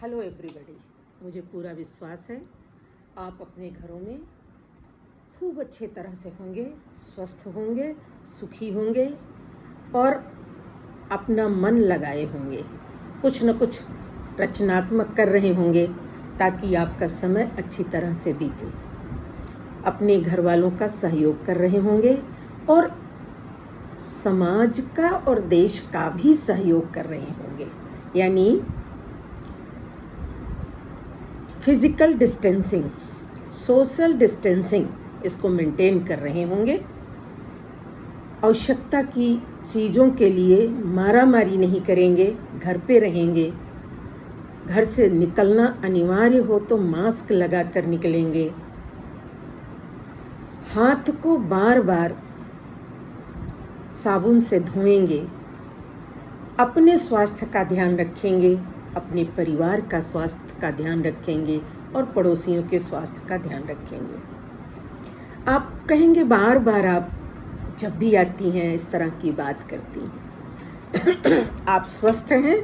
Hello everybody, मुझे पूरा विश्वास है आप अपने घरों में खूब अच्छे तरह से होंगे, स्वस्थ होंगे, सुखी होंगे और अपना मन लगाए होंगे, कुछ न कुछ रचनात्मक कर रहे होंगे ताकि आपका समय अच्छी तरह से बीते। अपने घर वालों का सहयोग कर रहे होंगे और समाज का और देश का भी सहयोग कर रहे होंगे, यानी फिजिकल डिस्टेंसिंग, सोशल डिस्टेंसिंग इसको मेंटेन कर रहे होंगे। आवश्यकता की चीज़ों के लिए मारामारी नहीं करेंगे, घर पे रहेंगे। घर से निकलना अनिवार्य हो तो मास्क लगा कर निकलेंगे। हाथ को बार बार साबुन से धोएंगे। अपने स्वास्थ्य का ध्यान रखेंगे, अपने परिवार का स्वास्थ्य का ध्यान रखेंगे और पड़ोसियों के स्वास्थ्य का ध्यान रखेंगे। आप कहेंगे बार बार आप जब भी आती हैं इस तरह की बात करती हैं। आप स्वस्थ हैं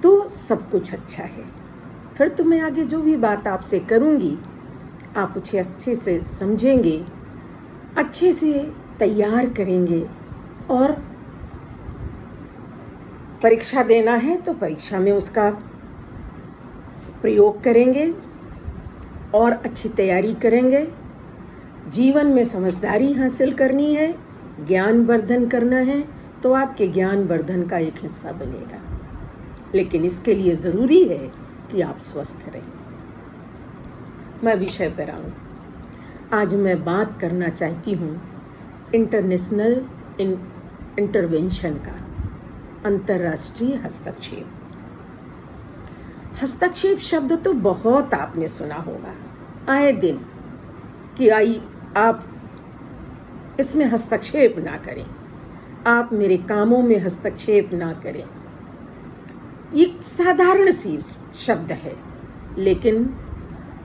तो सब कुछ अच्छा है। फिर तो मैं आगे जो भी बात आपसे करूँगी आप उसे अच्छे से समझेंगे, अच्छे से तैयार करेंगे और परीक्षा देना है तो परीक्षा में उसका प्रयोग करेंगे और अच्छी तैयारी करेंगे। जीवन में समझदारी हासिल करनी है, ज्ञानवर्धन करना है तो आपके ज्ञानवर्धन का एक हिस्सा बनेगा, लेकिन इसके लिए ज़रूरी है कि आप स्वस्थ रहें। मैं विषय पर आऊँ। आज मैं बात करना चाहती हूँ इंटरनेशनल इंटरवेंशन का, अंतर्राष्ट्रीय हस्तक्षेप। हस्तक्षेप शब्द तो बहुत आपने सुना होगा आए दिन कि आप इसमें हस्तक्षेप ना करें, आप मेरे कामों में हस्तक्षेप ना करें। ये साधारण सी शब्द है, लेकिन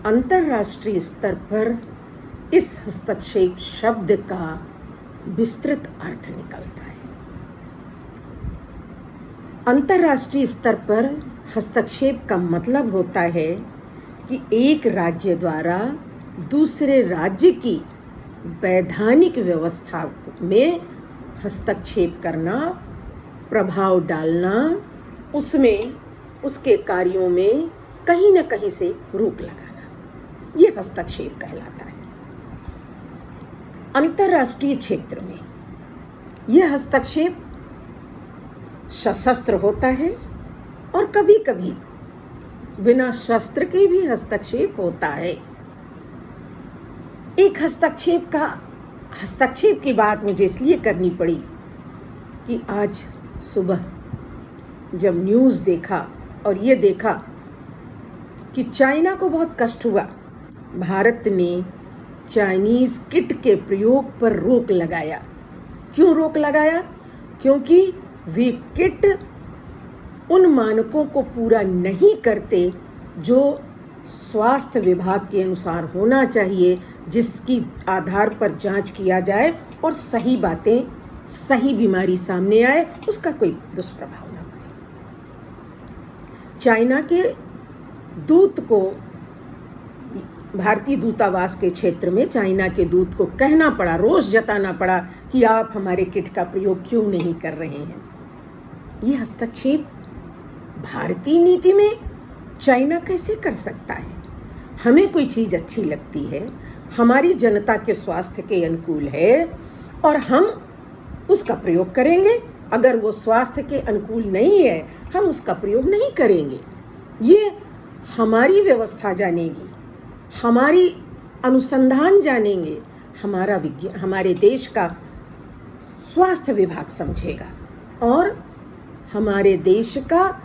अंतर्राष्ट्रीय स्तर पर इस हस्तक्षेप शब्द का विस्तृत अर्थ निकलता है। अंतर्राष्ट्रीय स्तर पर हस्तक्षेप का मतलब होता है कि एक राज्य द्वारा दूसरे राज्य की वैधानिक व्यवस्था में हस्तक्षेप करना, प्रभाव डालना, उसमें उसके कार्यों में कहीं न कहीं से रोक लगाना, ये हस्तक्षेप कहलाता है। अंतर्राष्ट्रीय क्षेत्र में यह हस्तक्षेप सशस्त्र होता है और कभी कभी बिना शस्त्र के भी हस्तक्षेप होता है। एक हस्तक्षेप की बात मुझे इसलिए करनी पड़ी कि आज सुबह जब न्यूज़ देखा और ये देखा कि चाइना को बहुत कष्ट हुआ, भारत ने चाइनीज़ किट के प्रयोग पर रोक लगाया। क्यों रोक लगाया? क्योंकि वे किट उन मानकों को पूरा नहीं करते जो स्वास्थ्य विभाग के अनुसार होना चाहिए, जिसकी आधार पर जांच किया जाए और सही बातें, सही बीमारी सामने आए, उसका कोई दुष्प्रभाव ना पड़े। चाइना के दूत को, भारतीय दूतावास के क्षेत्र में चाइना के दूत को कहना पड़ा, रोष जताना पड़ा कि आप हमारे किट का प्रयोग क्यों नहीं कर रहे हैं। ये हस्तक्षेप भारतीय नीति में चाइना कैसे कर सकता है? हमें कोई चीज़ अच्छी लगती है, हमारी जनता के स्वास्थ्य के अनुकूल है और हम उसका प्रयोग करेंगे। अगर वो स्वास्थ्य के अनुकूल नहीं है, हम उसका प्रयोग नहीं करेंगे। ये हमारी व्यवस्था जानेगी, हमारी अनुसंधान जानेंगे, हमारा विज्ञान, हमारे देश का स्वास्थ्य विभाग समझेगा और हमारे देश का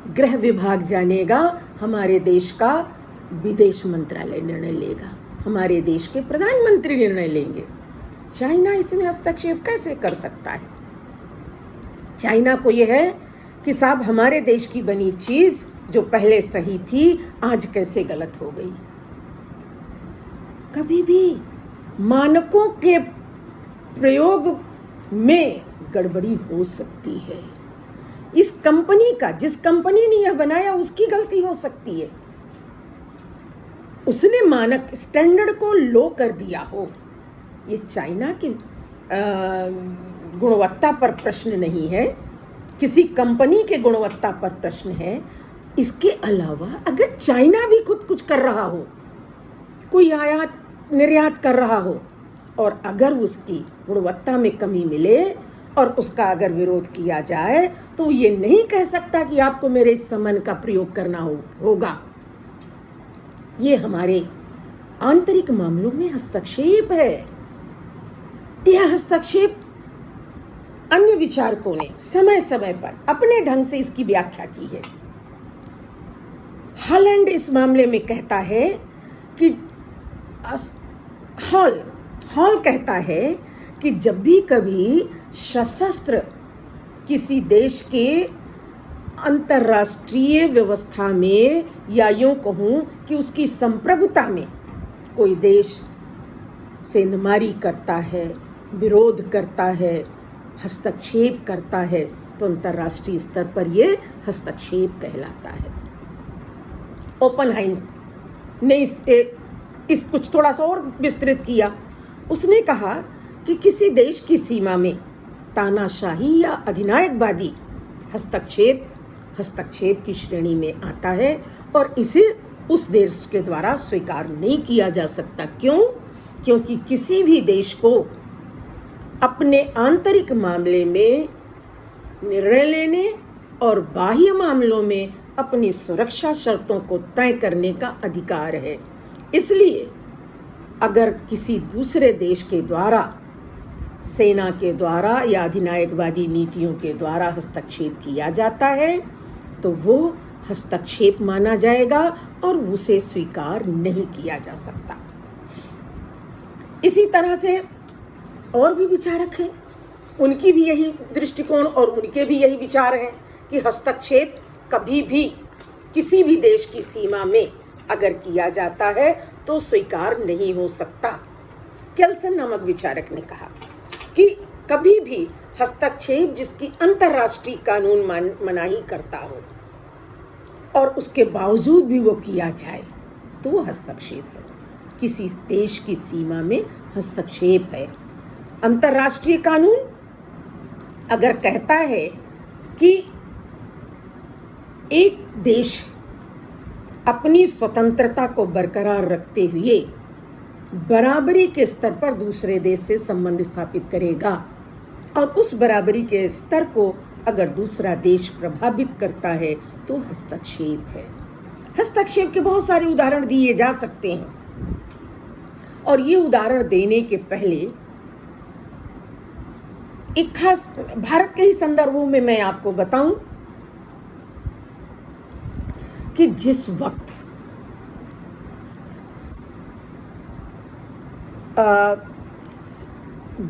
गृह विभाग जानेगा, हमारे देश का विदेश मंत्रालय निर्णय लेगा, हमारे देश के प्रधानमंत्री निर्णय लेंगे। चाइना इसमें हस्तक्षेप कैसे कर सकता है? चाइना को यह है कि साहब हमारे देश की बनी चीज जो पहले सही थी आज कैसे गलत हो गई। कभी भी मानकों के प्रयोग में गड़बड़ी हो सकती है। इस कंपनी का, जिस कंपनी ने यह बनाया उसकी गलती हो सकती है। उसने मानक स्टैंडर्ड को लो कर दिया हो। ये चाइना की गुणवत्ता पर प्रश्न नहीं है, किसी कंपनी के गुणवत्ता पर प्रश्न है। इसके अलावा अगर चाइना भी खुद कुछ कर रहा हो, कोई आयात निर्यात कर रहा हो, और अगर उसकी गुणवत्ता में कमी मिले और उसका अगर विरोध किया जाए, तो ये नहीं कह सकता कि आपको मेरे इस सामान का प्रयोग करना होगा। ये हमारे आंतरिक मामलों में हस्तक्षेप है। यह हस्तक्षेप अन्य विचारकों ने समय समय पर अपने ढंग से इसकी व्याख्या की है। हॉलैंड इस मामले में कहता है कि हॉल कहता है कि जब भी कभी सशस्त्र किसी देश के अंतर्राष्ट्रीय व्यवस्था में, या यूं कहूं कि उसकी संप्रभुता में, कोई देश सेंधमारी करता है, विरोध करता है, हस्तक्षेप करता है, तो अंतर्राष्ट्रीय स्तर पर यह हस्तक्षेप कहलाता है। ओपनहाइमर ने इस कुछ थोड़ा सा और विस्तृत किया। उसने कहा कि किसी देश की सीमा में तानाशाही या अधिनायकवादी हस्तक्षेप की श्रेणी में आता है और इसे उस देश के द्वारा स्वीकार नहीं किया जा सकता। क्यों? क्योंकि किसी भी देश को अपने आंतरिक मामले में निर्णय लेने और बाह्य मामलों में अपनी सुरक्षा शर्तों को तय करने का अधिकार है। इसलिए अगर किसी दूसरे देश के द्वारा, सेना के द्वारा या अधिनायकवादी नीतियों के द्वारा हस्तक्षेप किया जाता है, तो वो हस्तक्षेप माना जाएगा और उसे स्वीकार नहीं किया जा सकता। इसी तरह से और भी विचारक हैं, उनकी भी यही दृष्टिकोण और उनके भी यही विचार हैं कि हस्तक्षेप कभी भी किसी भी देश की सीमा में अगर किया जाता है तो स्वीकार नहीं हो सकता। केल्सन नामक विचारक ने कहा कि कभी भी हस्तक्षेप जिसकी अंतर्राष्ट्रीय कानून मनाही करता हो और उसके बावजूद भी वो किया जाए तो वो हस्तक्षेप है। किसी देश की सीमा में हस्तक्षेप है। अंतर्राष्ट्रीय कानून अगर कहता है कि एक देश अपनी स्वतंत्रता को बरकरार रखते हुए बराबरी के स्तर पर दूसरे देश से संबंध स्थापित करेगा और उस बराबरी के स्तर को अगर दूसरा देश प्रभावित करता है तो हस्तक्षेप है। हस्तक्षेप के बहुत सारे उदाहरण दिए जा सकते हैं और ये उदाहरण देने के पहले एक खास भारत के ही संदर्भों में मैं आपको बताऊं कि जिस वक्त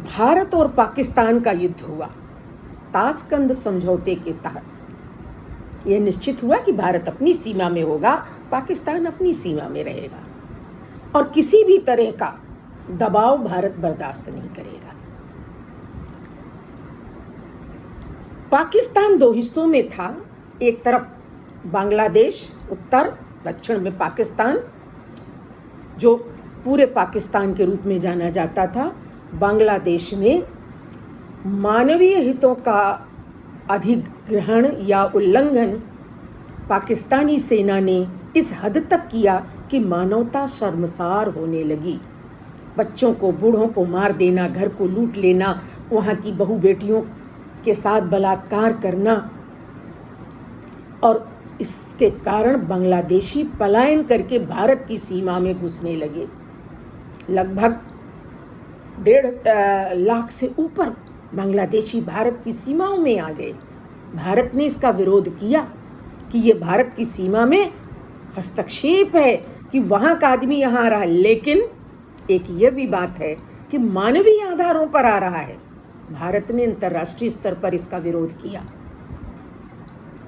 भारत और पाकिस्तान का युद्ध हुआ, ताशकंद समझौते के तहत यह निश्चित हुआ कि भारत अपनी सीमा में होगा, पाकिस्तान अपनी सीमा में रहेगा और किसी भी तरह का दबाव भारत बर्दाश्त नहीं करेगा। पाकिस्तान दो हिस्सों में था, एक तरफ बांग्लादेश, उत्तर दक्षिण में पाकिस्तान जो पूरे पाकिस्तान के रूप में जाना जाता था। बांग्लादेश में मानवीय हितों का अधिग्रहण या उल्लंघन पाकिस्तानी सेना ने इस हद तक किया कि मानवता शर्मसार होने लगी। बच्चों को, बूढ़ों को मार देना, घर को लूट लेना, वहाँ की बहू बेटियों के साथ बलात्कार करना, और इसके कारण बांग्लादेशी पलायन करके भारत की सीमा में घुसने लगे। लगभग 1.5 लाख से ऊपर बांग्लादेशी भारत की सीमाओं में आ गए। भारत ने इसका विरोध किया कि ये भारत की सीमा में हस्तक्षेप है कि वहाँ का आदमी यहाँ आ रहा है, लेकिन एक ये भी बात है कि मानवीय आधारों पर आ रहा है। भारत ने अंतर्राष्ट्रीय स्तर पर इसका विरोध किया।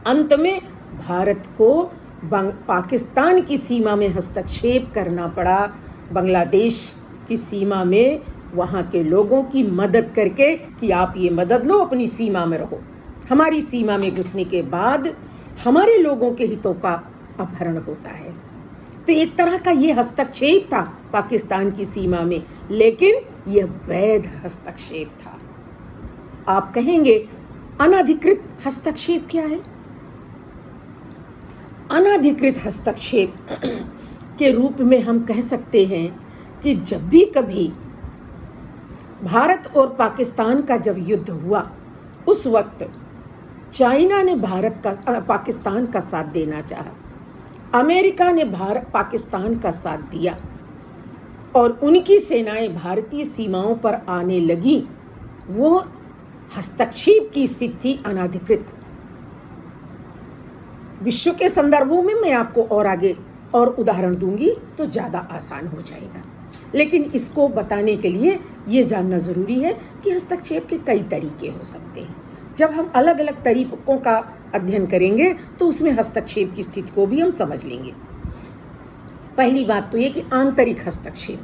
अंत में भारत को पाकिस्तान की सीमा में हस्तक्षेप करना पड़ा, बांग्लादेश की सीमा में वहाँ के लोगों की मदद करके कि आप ये मदद लो, अपनी सीमा में रहो। हमारी सीमा में घुसने के बाद हमारे लोगों के हितों का अपहरण होता है। तो एक तरह का ये हस्तक्षेप था पाकिस्तान की सीमा में, लेकिन यह वैध हस्तक्षेप था। आप कहेंगे अनधिकृत हस्तक्षेप क्या है? अनधिकृत हस्तक्षेप के रूप में हम कह सकते हैं कि जब भी कभी भारत और पाकिस्तान का जब युद्ध हुआ, उस वक्त चाइना ने पाकिस्तान का साथ देना चाहा, अमेरिका ने पाकिस्तान का साथ दिया और उनकी सेनाएं भारतीय सीमाओं पर आने लगी। वो हस्तक्षेप की स्थिति थी, अनधिकृत। विश्व के संदर्भों में मैं आपको और आगे और उदाहरण दूंगी तो ज़्यादा आसान हो जाएगा, लेकिन इसको बताने के लिए ये जानना ज़रूरी है कि हस्तक्षेप के कई तरीके हो सकते हैं। जब हम अलग अलग तरीकों का अध्ययन करेंगे तो उसमें हस्तक्षेप की स्थिति को भी हम समझ लेंगे। पहली बात तो ये कि आंतरिक हस्तक्षेप,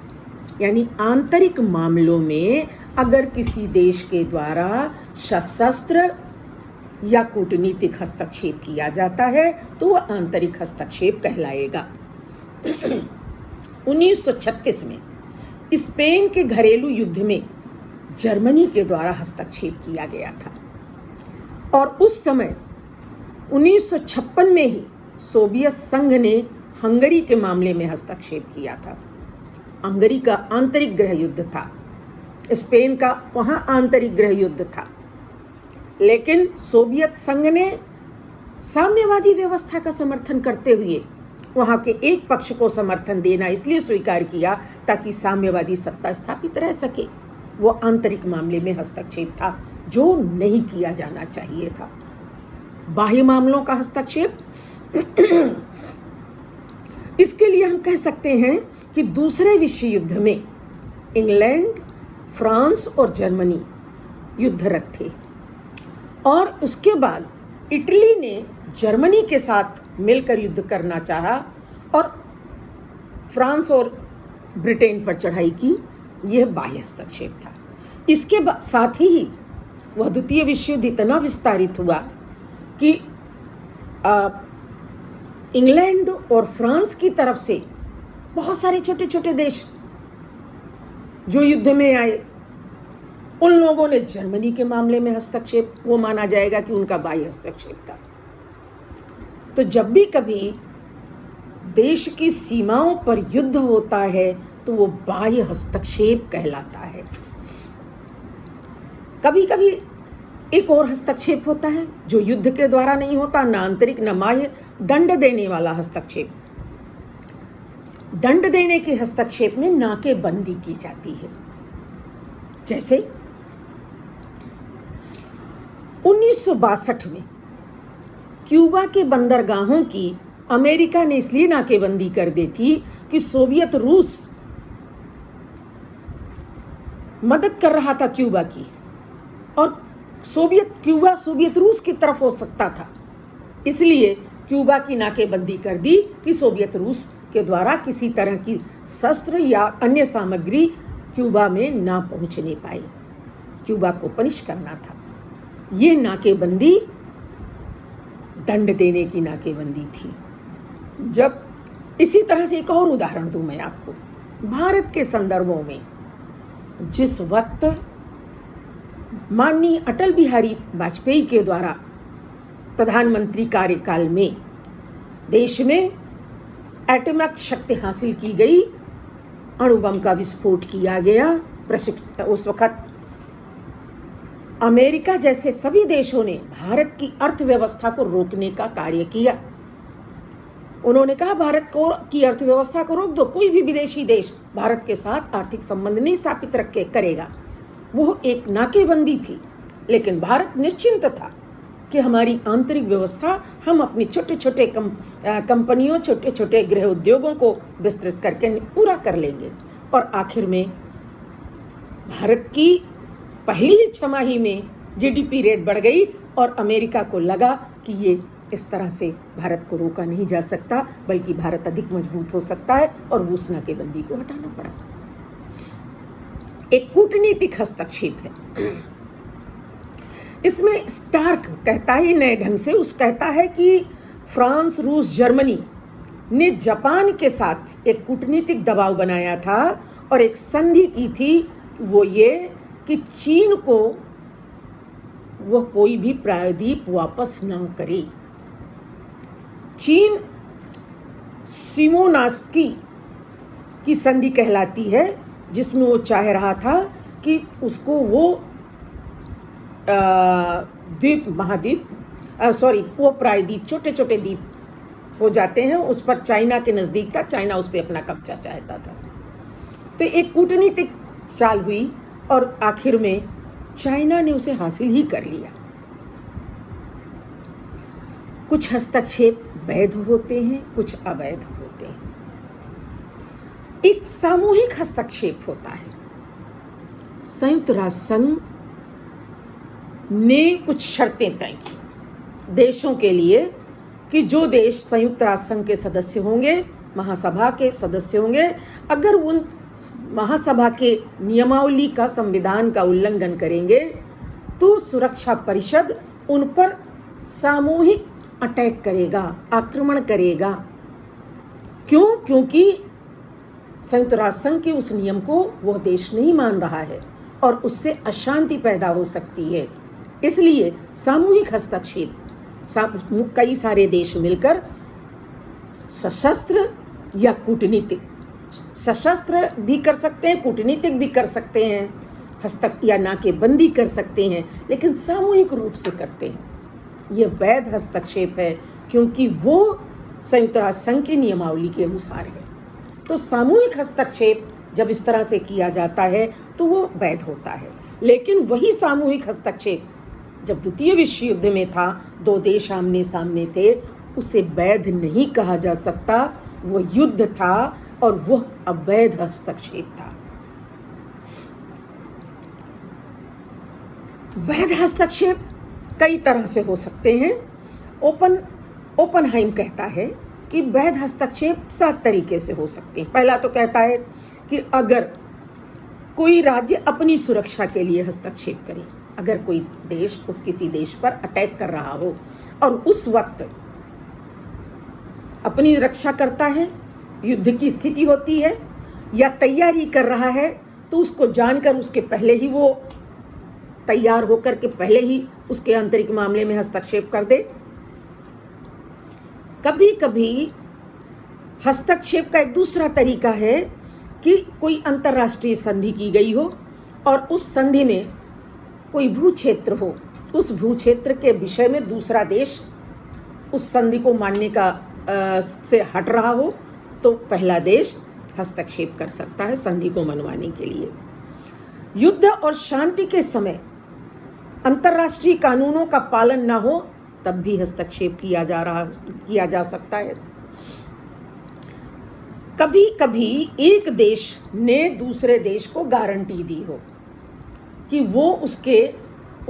यानी आंतरिक मामलों में अगर किसी देश के द्वारा सशस्त्र या कूटनीतिक हस्तक्षेप किया जाता है तो वह आंतरिक हस्तक्षेप कहलाएगा। 1936 में स्पेन के घरेलू युद्ध में जर्मनी के द्वारा हस्तक्षेप किया गया था और उस समय 1956 में ही सोवियत संघ ने हंगरी के मामले में हस्तक्षेप किया था। हंगरी का आंतरिक गृह युद्ध था, स्पेन का वहां आंतरिक गृह युद्ध था, लेकिन सोवियत संघ ने साम्यवादी व्यवस्था का समर्थन करते हुए वहां के एक पक्ष को समर्थन देना इसलिए स्वीकार किया ताकि साम्यवादी सत्ता स्थापित रह सके। वो आंतरिक मामले में हस्तक्षेप था जो नहीं किया जाना चाहिए था। बाह्य मामलों का हस्तक्षेप इसके लिए हम कह सकते हैं कि दूसरे विश्व युद्ध में इंग्लैंड, फ्रांस और जर्मनी युद्धरत थे और उसके बाद इटली ने जर्मनी के साथ मिलकर युद्ध करना चाहा और फ्रांस और ब्रिटेन पर चढ़ाई की। यह बाह्य हस्तक्षेप था। इसके साथ ही वह द्वितीय विश्व युद्ध इतना विस्तारित हुआ कि इंग्लैंड और फ्रांस की तरफ से बहुत सारे छोटे छोटे देश जो युद्ध में आए, उन लोगों ने जर्मनी के मामले में हस्तक्षेप, वो माना जाएगा कि उनका बाह्य हस्तक्षेप था। तो जब भी कभी देश की सीमाओं पर युद्ध होता है तो वो बाह्य हस्तक्षेप कहलाता है। कभी कभी एक और हस्तक्षेप होता है जो युद्ध के द्वारा नहीं होता, न आंतरिक न बाह्य, दंड देने वाला हस्तक्षेप। दंड देने के हस्तक्षेप में नाकेबंदी की जाती है। जैसे 1962 में क्यूबा के बंदरगाहों की अमेरिका ने इसलिए नाकेबंदी कर दी थी कि सोवियत रूस मदद कर रहा था क्यूबा की और क्यूबा सोवियत रूस की तरफ हो सकता था, इसलिए क्यूबा की नाकेबंदी कर दी कि सोवियत रूस के द्वारा किसी तरह की शस्त्र या अन्य सामग्री क्यूबा में ना पहुंचने पाए। क्यूबा को पनिश करना था। ये नाकेबंदी दंड देने की नाकेबंदी थी। जब इसी तरह से एक और उदाहरण दूं मैं आपको, भारत के संदर्भों में जिस वक्त माननीय अटल बिहारी वाजपेयी के द्वारा प्रधानमंत्री कार्यकाल में देश में एटॉमिक शक्ति हासिल की गई, अणुबम का विस्फोट किया गया, उस वक्त अमेरिका जैसे सभी देशों ने भारत की अर्थव्यवस्था को रोकने का कार्य किया। उन्होंने कहा भारत की अर्थव्यवस्था को रोक दो, कोई भी विदेशी देश भारत के साथ आर्थिक संबंध नहीं स्थापित करेगा। वो एक नाकेबंदी थी, लेकिन भारत निश्चिंत था कि हमारी आंतरिक व्यवस्था हम अपनी छोटे छोटे कंपनियों, छोटे छोटे गृह उद्योगों को विस्तृत करके पूरा कर लेंगे। और आखिर में भारत की पहली ही छमाही में जीडीपी रेट बढ़ गई और अमेरिका को लगा कि ये इस तरह से भारत को रोका नहीं जा सकता, बल्कि भारत अधिक मजबूत हो सकता है, और वो उस नाकेबंदी को हटाना पड़ा। एक कूटनीतिक हस्तक्षेप है। इसमें स्टार्क कहता है नए ढंग से, उस कहता है कि फ्रांस, रूस, जर्मनी ने जापान के साथ एक कूटनीतिक दबाव बनाया था और एक संधि की थी, वो ये कि चीन को वह कोई भी प्रायद्वीप वापस ना करे। चीन सिमोनास्की की संधि कहलाती है, जिसमें वो चाह रहा था कि उसको वो वो प्रायद्वीप, छोटे छोटे द्वीप हो जाते हैं, उस पर चाइना के नज़दीक था, चाइना उस पर अपना कब्जा चाहता था। तो एक कूटनीतिक चाल हुई और आखिर में चाइना ने उसे हासिल ही कर लिया। कुछ हस्तक्षेप वैध होते हैं, कुछ अवैध होते हैं। एक सामूहिक हस्तक्षेप होता है। संयुक्त राष्ट्र संघ ने कुछ शर्तें तय की देशों के लिए कि जो देश संयुक्त राष्ट्र संघ के सदस्य होंगे, महासभा के सदस्य होंगे, अगर उन महासभा के नियमावली का, संविधान का उल्लंघन करेंगे तो सुरक्षा परिषद उन पर सामूहिक अटैक करेगा, आक्रमण करेगा। क्यों? क्योंकि संयुक्त राष्ट्र संघ के उस नियम को वह देश नहीं मान रहा है और उससे अशांति पैदा हो सकती है। इसलिए सामूहिक हस्तक्षेप, कई सारे देश मिलकर सशस्त्र या कूटनीतिक, सशस्त्र भी कर सकते हैं, कूटनीतिक भी कर सकते हैं, या नाकेबंदी कर सकते हैं, लेकिन सामूहिक रूप से करते हैं। ये वैध हस्तक्षेप है क्योंकि वो संयुक्त राष्ट्र संघ की नियमावली के अनुसार है। तो सामूहिक हस्तक्षेप जब इस तरह से किया जाता है तो वो वैध होता है। लेकिन वही सामूहिक हस्तक्षेप जब द्वितीय विश्व युद्ध में था, दो देश आमने सामने थे, उसे वैध नहीं कहा जा सकता। वो युद्ध था और वह अवैध हस्तक्षेप था। वैध हस्तक्षेप कई तरह से हो सकते हैं। ओपनहाइम कहता है कि वैध हस्तक्षेप 7 तरीके से हो सकते हैं। पहला तो कहता है कि अगर कोई राज्य अपनी सुरक्षा के लिए हस्तक्षेप करे, अगर कोई देश किसी देश पर अटैक कर रहा हो और उस वक्त अपनी रक्षा करता है, युद्ध की स्थिति होती है या तैयारी कर रहा है, तो उसको जानकर उसके पहले ही वो तैयार होकर के पहले ही उसके आंतरिक मामले में हस्तक्षेप कर दे। कभी कभी हस्तक्षेप का एक दूसरा तरीका है कि कोई अंतर्राष्ट्रीय संधि की गई हो और उस संधि में कोई भू क्षेत्र हो, उस भू क्षेत्र के विषय में दूसरा देश उस संधि को मानने का से हट रहा हो, तो पहला देश हस्तक्षेप कर सकता है संधि को मनवाने के लिए। युद्ध और शांति के समय अंतर्राष्ट्रीय कानूनों का पालन ना हो, तब भी हस्तक्षेप किया जा सकता है। कभी कभी एक देश ने दूसरे देश को गारंटी दी हो कि वो उस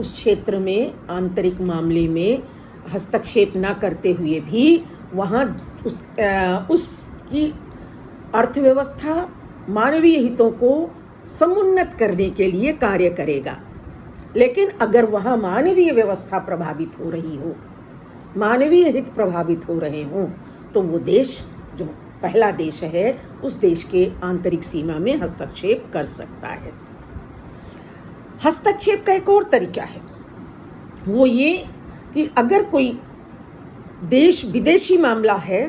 क्षेत्र में आंतरिक मामले में हस्तक्षेप ना करते हुए भी वहाँ उसकी अर्थव्यवस्था, मानवीय हितों को समुन्नत करने के लिए कार्य करेगा। लेकिन अगर वहाँ मानवीय व्यवस्था प्रभावित हो रही हो, मानवीय हित प्रभावित हो रहे हों, तो वो देश जो पहला देश है उस देश के आंतरिक सीमा में हस्तक्षेप कर सकता है। हस्तक्षेप का एक और तरीका है, वो ये कि अगर कोई देश विदेशी मामला है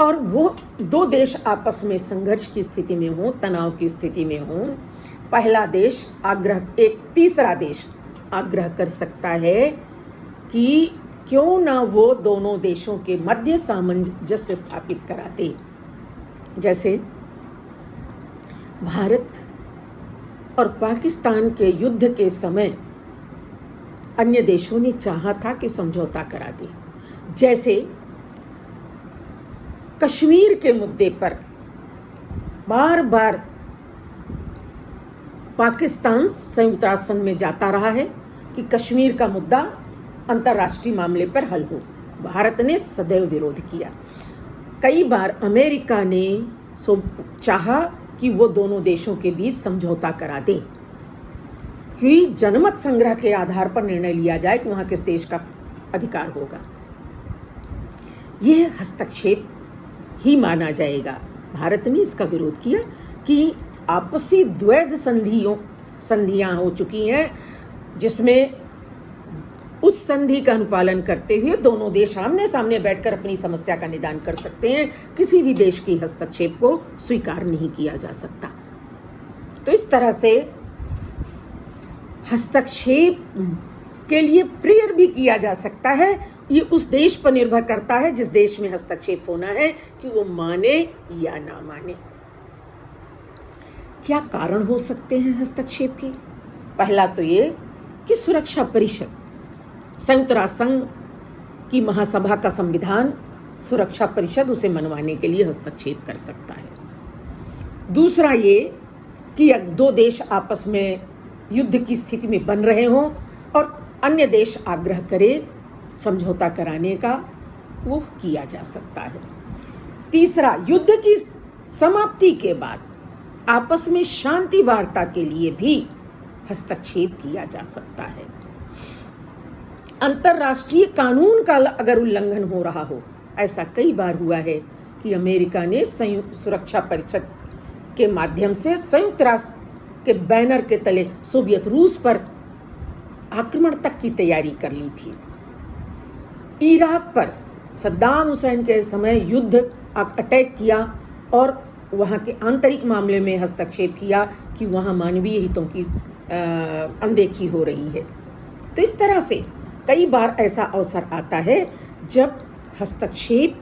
और वो दो देश आपस में संघर्ष की स्थिति में हो, तनाव की स्थिति में हो, पहला देश एक तीसरा देश आग्रह कर सकता है कि क्यों ना वो दोनों देशों के मध्य सामंजस्य स्थापित करा दे। जैसे भारत और पाकिस्तान के युद्ध के समय अन्य देशों ने चाहा था कि समझौता करा दे। जैसे कश्मीर के मुद्दे पर बार बार पाकिस्तान संयुक्त राष्ट्र संघ में जाता रहा है कि कश्मीर का मुद्दा अंतर्राष्ट्रीय मामले पर हल हो। भारत ने सदैव विरोध किया। कई बार अमेरिका ने चाहा कि वो दोनों देशों के बीच समझौता करा दे। कि जनमत संग्रह के आधार पर निर्णय लिया जाए कि वहां किस देश का अधिकार होगा। यह हस्तक्षेप ही माना जाएगा। भारत ने इसका विरोध किया कि आपसी द्वैध संधियां हो चुकी हैं, जिसमें उस संधि का अनुपालन करते हुए दोनों देश आमने सामने बैठकर अपनी समस्या का निदान कर सकते हैं। किसी भी देश की हस्तक्षेप को स्वीकार नहीं किया जा सकता। तो इस तरह से हस्तक्षेप के लिए प्रेयर भी किया जा सकता है। ये उस देश पर निर्भर करता है जिस देश में हस्तक्षेप होना है कि वो माने या ना माने। क्या कारण हो सकते हैं हस्तक्षेप के? पहला तो ये कि सुरक्षा परिषद, संयुक्त राष्ट्र संघ की महासभा का संविधान, सुरक्षा परिषद उसे मनवाने के लिए हस्तक्षेप कर सकता है। दूसरा ये कि दो देश आपस में युद्ध की स्थिति में बन रहे हों और अन्य देश आग्रह करे समझौता कराने का, वो किया जा सकता है। तीसरा, युद्ध की समाप्ति के बाद आपस में शांति वार्ता के लिए भी हस्तक्षेप किया जा सकता है। अंतर्राष्ट्रीय कानून का अगर उल्लंघन हो रहा हो, ऐसा कई बार हुआ है कि अमेरिका ने संयुक्त सुरक्षा परिषद के माध्यम से संयुक्त राष्ट्र के बैनर के तले सोवियत रूस पर आक्रमण तक की तैयारी कर ली थी। इराक पर सद्दाम हुसैन के समय युद्ध अटैक किया और वहाँ के आंतरिक मामले में हस्तक्षेप किया कि वहाँ मानवीय हितों की अनदेखी हो रही है। तो इस तरह से कई बार ऐसा अवसर आता है जब हस्तक्षेप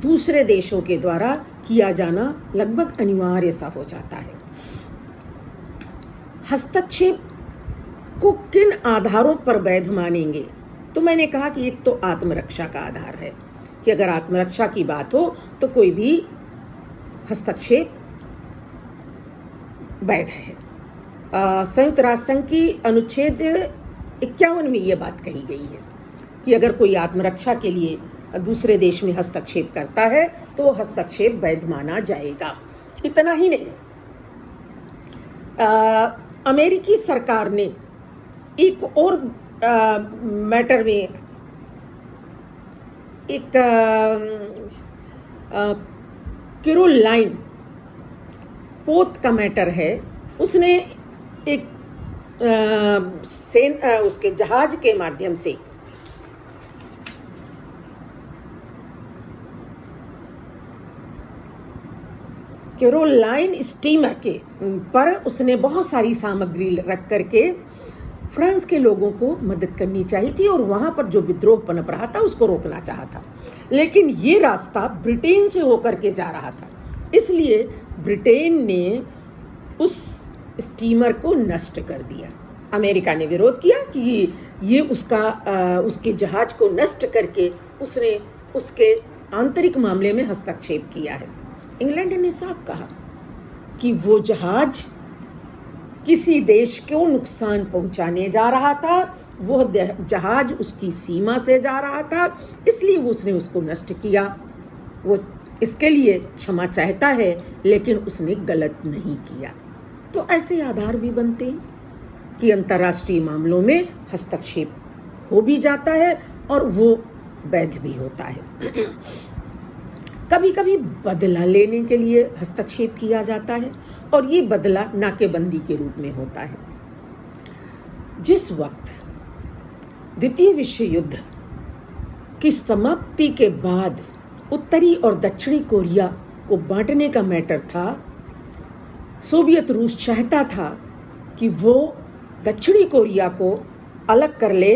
दूसरे देशों के द्वारा किया जाना लगभग अनिवार्य सा हो जाता है। हस्तक्षेप को किन आधारों पर वैध मानेंगे? तो मैंने कहा कि एक तो आत्मरक्षा का आधार है कि अगर आत्मरक्षा की बात हो तो कोई भी हस्तक्षेप वैध है। संयुक्त राष्ट्र संघ की अनुच्छेद 51 में यह बात कही गई है कि अगर कोई आत्मरक्षा के लिए दूसरे देश में हस्तक्षेप करता है तो वो हस्तक्षेप वैध माना जाएगा। इतना ही नहीं, अमेरिकी सरकार ने एक और मैटर में, एक कैरोलाइन पोत का मैटर है, उसने एक उसके जहाज के माध्यम से कैरोलाइन स्टीमर के पर उसने बहुत सारी सामग्री रख करके फ्रांस के लोगों को मदद करनी चाहिए थी और वहां पर जो विद्रोह पनप रहा था उसको रोकना चाहा था। लेकिन ये रास्ता ब्रिटेन से होकर के जा रहा था, इसलिए ब्रिटेन ने उस स्टीमर को नष्ट कर दिया। अमेरिका ने विरोध किया कि ये उसके जहाज को नष्ट करके उसने उसके आंतरिक मामले में हस्तक्षेप किया है। इंग्लैंड ने साफ कहा कि वो जहाज किसी देश को नुकसान पहुंचाने जा रहा था, वो जहाज उसकी सीमा से जा रहा था, इसलिए उसने उसको नष्ट किया। वो इसके लिए क्षमा चाहता है, लेकिन उसने गलत नहीं किया। तो ऐसे आधार भी बनते हैं कि अंतर्राष्ट्रीय मामलों में हस्तक्षेप हो भी जाता है और वो वैध भी होता है। कभी कभी बदला लेने के लिए हस्तक्षेप किया जाता है और ये बदला नाकेबंदी के रूप में होता है। जिस वक्त द्वितीय विश्व युद्ध की समाप्ति के बाद उत्तरी और दक्षिणी कोरिया को बांटने का मैटर था, सोवियत रूस चाहता था कि वो दक्षिणी कोरिया को अलग कर ले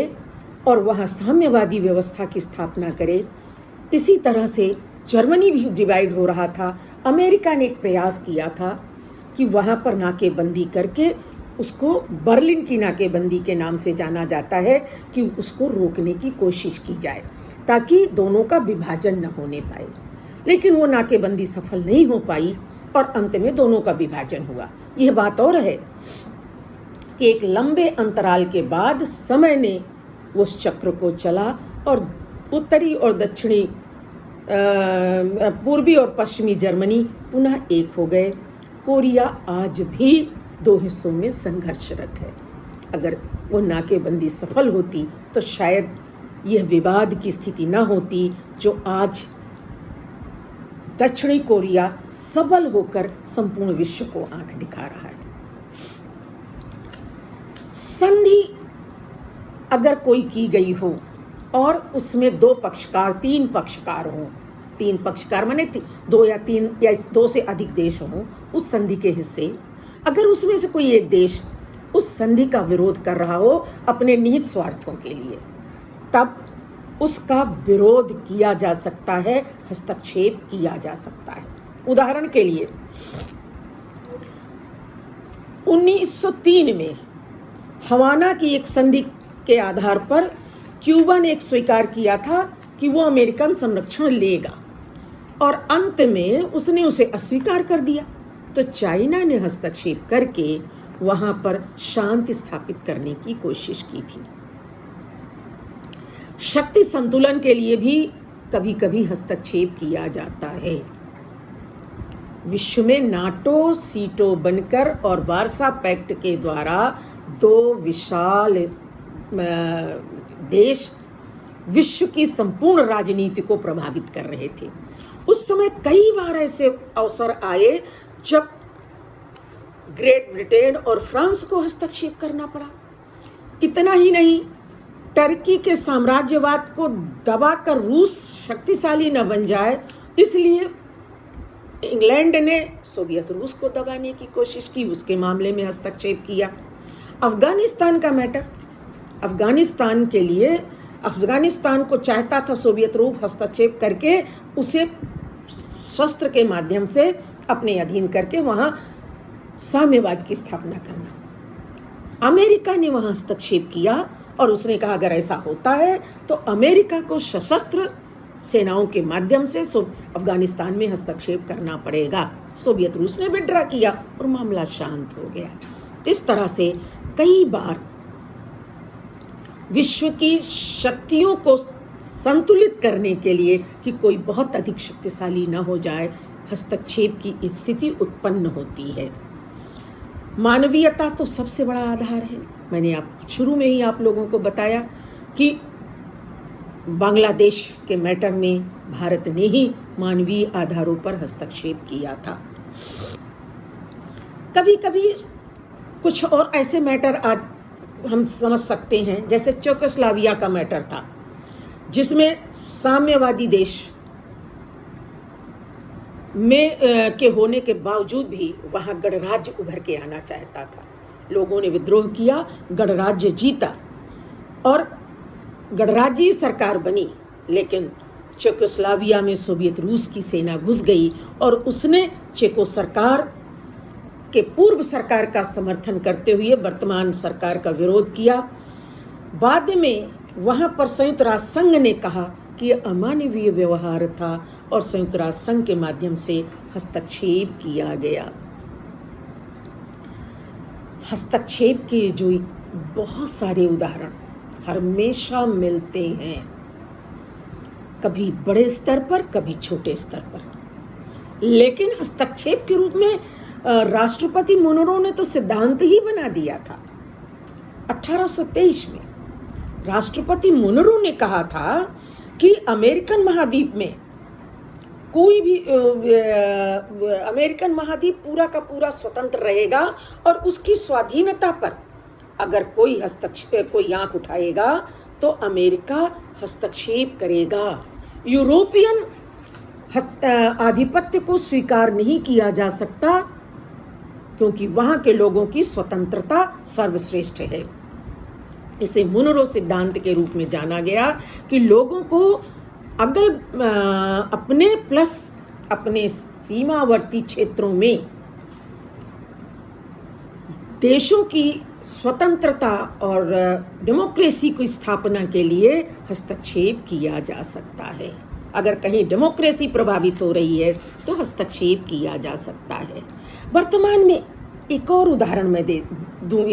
और वहाँ साम्यवादी व्यवस्था की स्थापना करे। इसी तरह से जर्मनी भी डिवाइड हो रहा था। अमेरिका ने एक प्रयास किया था कि वहाँ पर नाकेबंदी करके, उसको बर्लिन की नाकेबंदी के नाम से जाना जाता है, कि उसको रोकने की कोशिश की जाए ताकि दोनों का विभाजन न होने पाए। लेकिन वो नाकेबंदी सफल नहीं हो पाई और अंत में दोनों का विभाजन हुआ। यह बात और है कि एक लंबे अंतराल के बाद समय ने उस चक्र को चला और उत्तरी और दक्षिणी, पूर्वी और पश्चिमी जर्मनी पुनः एक हो गए। कोरिया आज भी दो हिस्सों में संघर्षरत है। अगर वो नाकेबंदी सफल होती तो शायद यह विवाद की स्थिति न होती जो आज दक्षिणी कोरिया सबल होकर संपूर्ण विश्व को आंख दिखा रहा है। संधि अगर कोई की गई हो और उसमें 2 पक्षकार 3 पक्षकार हों, 3 पक्षकार माने 2 या 3 या 2 से अधिक देश हों उस संधि के हिस्से, अगर उसमें से कोई एक देश उस संधि का विरोध कर रहा हो अपने निहित स्वार्थों के लिए, तब उसका विरोध किया जा सकता है, हस्तक्षेप किया जा सकता है। उदाहरण के लिए 1903 में हवाना की एक संधि के आधार पर क्यूबा ने एक स्वीकार किया था कि वो अमेरिकन संरक्षण लेगा और अंत में उसने उसे अस्वीकार कर दिया। तो चाइना ने हस्तक्षेप करके वहां पर शांति स्थापित करने की कोशिश की थी। शक्ति संतुलन के लिए भी कभी कभी हस्तक्षेप किया जाता है। विश्व में नाटो सीटो बनकर और वार्सा पैक्ट के द्वारा 2 विशाल देश विश्व की संपूर्ण राजनीति को प्रभावित कर रहे थे। उस समय कई बार ऐसे अवसर आए जब ग्रेट ब्रिटेन और फ्रांस को हस्तक्षेप करना पड़ा। इतना ही नहीं, टर्की के साम्राज्यवाद को दबाकर रूस शक्तिशाली न बन जाए, इसलिए इंग्लैंड ने सोवियत रूस को दबाने की कोशिश की, उसके मामले में हस्तक्षेप किया। अफगानिस्तान का मैटर, अफगानिस्तान के लिए अफगानिस्तान को चाहता था सोवियत रूस हस्तक्षेप करके उसे शस्त्र के माध्यम से अपने अधीन करके वहां साम्यवाद की स्थापना करना। अमेरिका ने वहां हस्तक्षेप किया और उसने कहा अगर ऐसा होता है तो अमेरिका को सशस्त्र सेनाओं के माध्यम से अफगानिस्तान में हस्तक्षेप करना पड़ेगा। सोवियत रूस ने विड्रा किया और मामला शांत हो गया। इस तरह से कई बार विश्व की शक्तियों को संतुलित करने के लिए कि कोई बहुत अधिक शक्तिशाली न हो जाए, हस्तक्षेप की स्थिति उत्पन्न होती है। मानवीयता तो सबसे बड़ा आधार है। मैंने शुरू में ही आप लोगों को बताया कि बांग्लादेश के मैटर में भारत ने ही मानवीय आधारों पर हस्तक्षेप किया था। कभी कभी कुछ और ऐसे मैटर हम समझ सकते हैं, जैसे चेकोस्लोवाकिया का मैटर था जिसमें साम्यवादी देश में के होने के बावजूद भी वहां गणराज्य उभर के आना चाहता था। लोगों ने विद्रोह किया, गणराज्य जीता और गणराज्य सरकार बनी, लेकिन चेकोस्लोवाकिया में सोवियत रूस की सेना घुस गई और उसने चेको सरकार के पूर्व सरकार का समर्थन करते हुए वर्तमान सरकार का विरोध किया। बाद में वहां पर संयुक्त राष्ट्र संघ ने कहा कि यह अमानवीय व्यवहार था और संयुक्त राष्ट्र संघ के माध्यम से हस्तक्षेप किया गया। हस्तक्षेप के जो बहुत सारे उदाहरण हमेशा मिलते हैं, कभी बड़े स्तर पर कभी छोटे स्तर पर, लेकिन हस्तक्षेप के रूप में राष्ट्रपति मुनरो ने तो सिद्धांत ही बना दिया था। 1823 में राष्ट्रपति मुनरो ने कहा था कि अमेरिकन महाद्वीप में कोई भी अमेरिकन महाद्वीप पूरा का पूरा स्वतंत्र रहेगा और उसकी स्वाधीनता पर अगर कोई आंख उठाएगा तो अमेरिका हस्तक्षेप करेगा। यूरोपियन आधिपत्य को स्वीकार नहीं किया जा सकता क्योंकि वहां के लोगों की स्वतंत्रता सर्वश्रेष्ठ है। इसे मुनरो सिद्धांत के रूप में जाना गया कि लोगों को अपने सीमावर्ती क्षेत्रों में देशों की स्वतंत्रता और डेमोक्रेसी की स्थापना के लिए हस्तक्षेप किया जा सकता है। अगर कहीं डेमोक्रेसी प्रभावित हो रही है तो हस्तक्षेप किया जा सकता है। वर्तमान में एक और उदाहरण मैं दे दूं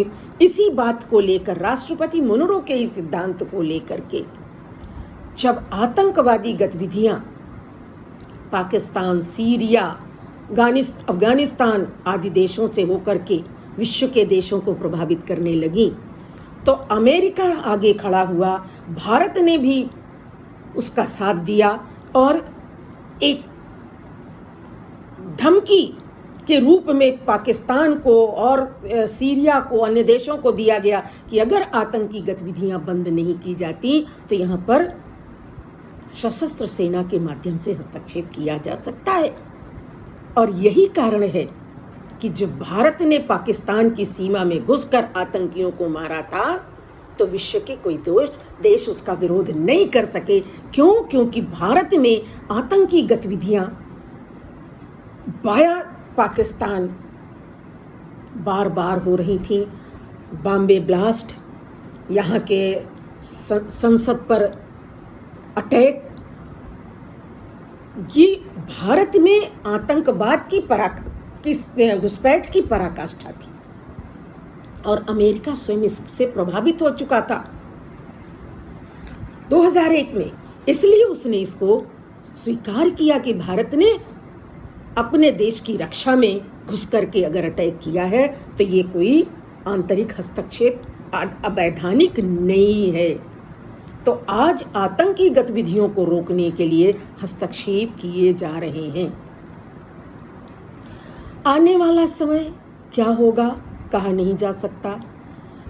इसी बात को लेकर, राष्ट्रपति मुनरो के इस सिद्धांत को लेकर के, जब आतंकवादी गतिविधियां पाकिस्तान, सीरिया, अफगानिस्तान आदि देशों से होकर के विश्व के देशों को प्रभावित करने लगी, तो अमेरिका आगे खड़ा हुआ, भारत ने भी उसका साथ दिया और एक धमकी के रूप में पाकिस्तान को और सीरिया को, अन्य देशों को दिया गया कि अगर आतंकी गतिविधियां बंद नहीं की जाती तो यहाँ पर सशस्त्र सेना के माध्यम से हस्तक्षेप किया जा सकता है। और यही कारण है कि जब भारत ने पाकिस्तान की सीमा में घुसकर आतंकियों को मारा था तो विश्व के कोई देश उसका विरोध नहीं कर सके। क्यों? क्योंकि भारत में आतंकी गतिविधियां बाया पाकिस्तान बार बार हो रही थी। बॉम्बे ब्लास्ट, यहाँ के संसद पर अटैक, ये भारत में आतंकवाद की घुसपैठ की पराकाष्ठा थी और अमेरिका स्वयं इससे प्रभावित हो चुका था 2001 में। इसलिए उसने इसको स्वीकार किया कि भारत ने अपने देश की रक्षा में घुस करके अगर अटैक किया है तो ये कोई आंतरिक हस्तक्षेप अवैधानिक नहीं है। तो आज आतंकी गतिविधियों को रोकने के लिए हस्तक्षेप किए जा रहे हैं। आने वाला समय क्या होगा कहा नहीं जा सकता,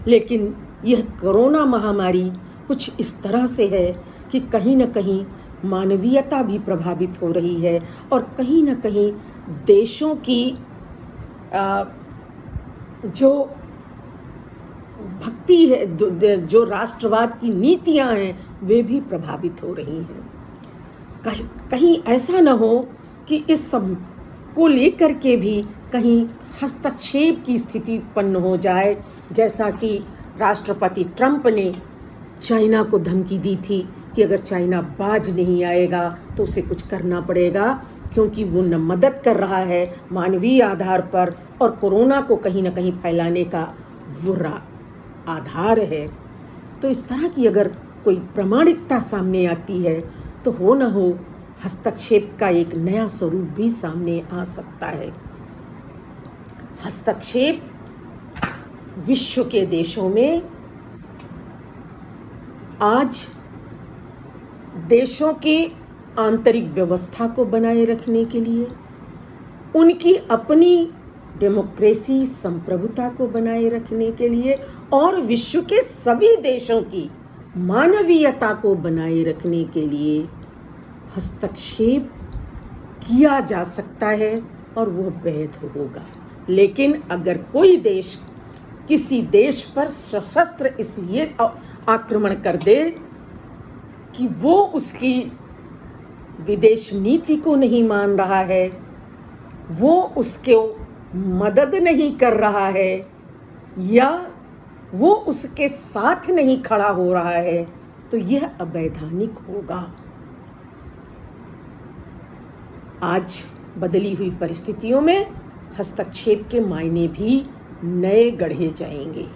लेकिन यह कोरोना महामारी कुछ इस तरह से है कि कहीं न कहीं मानवीयता भी प्रभावित हो रही है और कहीं न कहीं देशों की जो भक्ति है, जो राष्ट्रवाद की नीतियां हैं, वे भी प्रभावित हो रही हैं। कहीं ऐसा न हो कि इस सब को लेकर के भी कहीं हस्तक्षेप की स्थिति उत्पन्न हो जाए, जैसा कि राष्ट्रपति ट्रंप ने चाइना को धमकी दी थी कि अगर चाइना बाज नहीं आएगा तो उसे कुछ करना पड़ेगा, क्योंकि वो न मदद कर रहा है मानवीय आधार पर और कोरोना को कहीं न कहीं फैलाने का वो आधार है। तो इस तरह की अगर कोई प्रामाणिकता सामने आती है तो हो न हो हस्तक्षेप का एक नया स्वरूप भी सामने आ सकता है। हस्तक्षेप विश्व के देशों में आज देशों की आंतरिक व्यवस्था को बनाए रखने के लिए, उनकी अपनी डेमोक्रेसी संप्रभुता को बनाए रखने के लिए और विश्व के सभी देशों की मानवीयता को बनाए रखने के लिए हस्तक्षेप किया जा सकता है और वो वैध होगा। लेकिन अगर कोई देश किसी देश पर सशस्त्र इसलिए आक्रमण कर दे कि वो उसकी विदेश नीति को नहीं मान रहा है, वो उसके मदद नहीं कर रहा है या वो उसके साथ नहीं खड़ा हो रहा है, तो यह अवैधानिक होगा। आज बदली हुई परिस्थितियों में हस्तक्षेप के मायने भी नए गढ़े जाएंगे।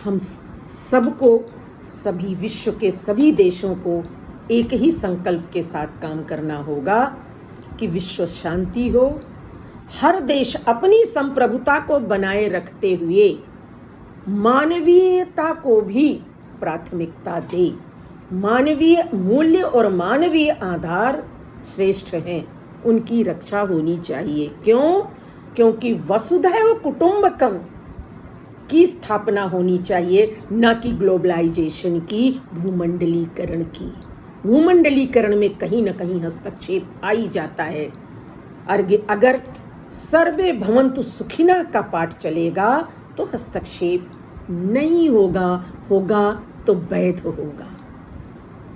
हम सबको, सभी विश्व के सभी देशों को एक ही संकल्प के साथ काम करना होगा कि विश्व शांति हो, हर देश अपनी संप्रभुता को बनाए रखते हुए मानवीयता को भी प्राथमिकता दे। मानवीय मूल्य और मानवीय आधार श्रेष्ठ हैं, उनकी रक्षा होनी चाहिए। क्यों? क्योंकि वसुधैव कुटुंबकम की स्थापना होनी चाहिए, न कि ग्लोबलाइजेशन की, भूमंडलीकरण की। भूमंडलीकरण में कहीं न कहीं हस्तक्षेप आ ही जाता है। अगर सर्वे भवन्तु सुखिनः का पाठ चलेगा तो हस्तक्षेप नहीं होगा, होगा तो वैध होगा।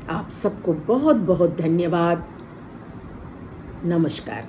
आप सबको बहुत बहुत धन्यवाद। नमस्कार।